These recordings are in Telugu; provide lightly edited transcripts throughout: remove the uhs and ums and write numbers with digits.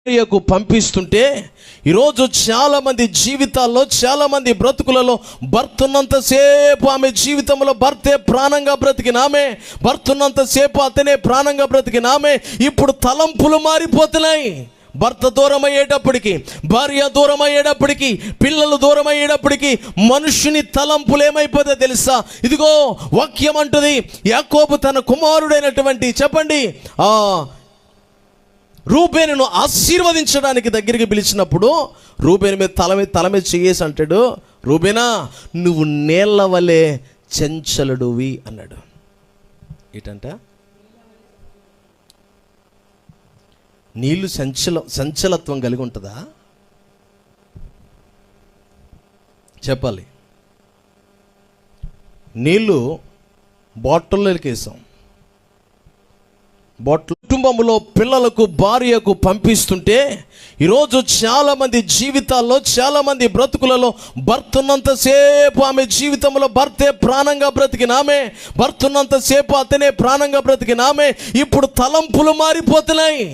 భార్యకు పంపిస్తుంటే ఈరోజు చాలామంది జీవితాల్లో, చాలామంది బ్రతుకులలో భర్త ఉన్నంతసేపు ఆమె జీవితంలో భర్తే ప్రాణంగా బ్రతికినామే, భర్త ఉన్నంతసేపు అతనే ప్రాణంగా బ్రతికినామే. ఇప్పుడు తలంపులు మారిపోతున్నాయి. భర్త దూరం అయ్యేటప్పటికి, భార్య దూరం అయ్యేటప్పటికి, పిల్లలు దూరం అయ్యేటప్పటికి మనుషుని తలంపులు ఏమైపోతాయో తెలుసా? ఇదిగో వాక్యం అంటుంది, యాకోబు తన కుమారుడైనటువంటి చెప్పండి రూబేనును ఆశీర్వదించడానికి దగ్గరికి పిలిచినప్పుడు రూబేను మీద తల మీద చెయ్యేసి అంటాడు, రూబేనా నువ్వు నేళ్ల వలె చంచలుడువి అన్నాడు. ఏంటంట? నీళ్ళు సంచలత్వం కలిగి ఉంటుందా? చెప్పాలి. నీళ్ళు బాటిల్లోకి వేసాం, కుటుంబంలో పిల్లలకు, భార్యకు పంపిస్తుంటే ఈరోజు చాలామంది జీవితాల్లో, చాలామంది బ్రతుకులలో భర్త ఉన్నంతసేపు ఆమె జీవితంలో భర్తే ప్రాణంగా బ్రతికినామే, భర్త ఉన్నంతసేపు అతనే ప్రాణంగా బ్రతికినామే. ఇప్పుడు తలంపులు మారిపోతున్నాయి.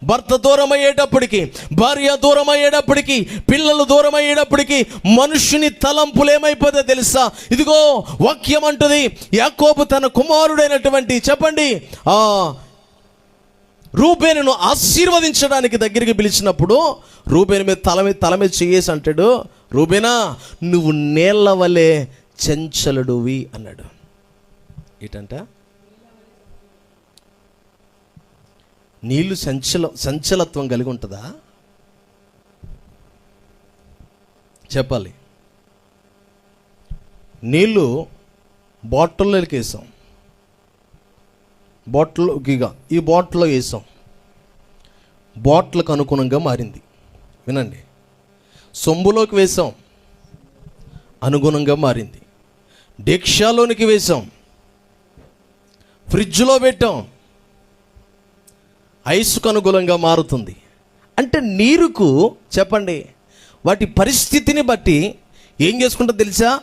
భర్త దూరం అయ్యేటప్పటికి, భార్య దూరం అయ్యేటప్పటికి, పిల్లలు దూరం అయ్యేటప్పటికి మనుషుని తలంపులు ఏమైపోతాయో తెలుసా? ఇదిగో వాక్యం అంటుంది, యాకోబు తన కుమారుడైనటువంటి చెప్పండి రూబేనును ఆశీర్వదించడానికి దగ్గరికి పిలిచినప్పుడు రూబేను మీద తల మీద చెయ్యేసి అంటాడు, రూబేనా నువ్వు నేళ్ల వలె చంచలుడువి అన్నాడు. ఏంటంట? నీళ్ళు సంచలత్వం కలిగి ఉంటుందా? చెప్పాలి. నీళ్ళు బాటిల్లోకి వేసాం, ఈ బాటిల్లో వేసాం, బాటిల్కి అనుగుణంగా మారింది. వినండి, సొంబులోకి వేసాం, అనుగుణంగా మారింది. డెక్షాలోనికి వేసాం, ఫ్రిడ్జ్లో పెట్టాం, ఐసుకు అనుగుణంగా మారుతుంది. అంటే నీరుకు చెప్పండి వాటి పరిస్థితిని బట్టి ఏం చేసుకుంటా తెలుసా?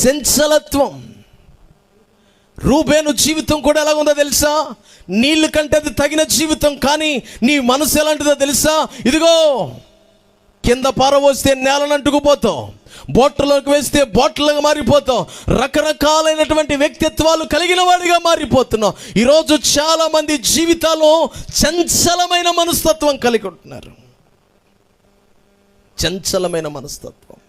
సంచలత్వం. రూబేను జీవితం కూడా ఎలా ఉందో తెలుసా? నీళ్ళు కంటే అది తగిన జీవితం. కానీ నీ మనసు ఎలాంటిదో తెలుసా? ఇదిగో కింద పారవోస్తే నేలను అంటుకుపోతావు, బాటిల్లోకి వేస్తే బాటిల్గా మారిపోతావు, రకరకాలైనటువంటి వ్యక్తిత్వాలు కలిగిన వాడిగా మారిపోతున్నావు. ఈరోజు చాలా మంది జీవితాల్లో చంచలమైన మనస్తత్వం కలిగి ఉంటున్నారు. చంచలమైన మనస్తత్వం.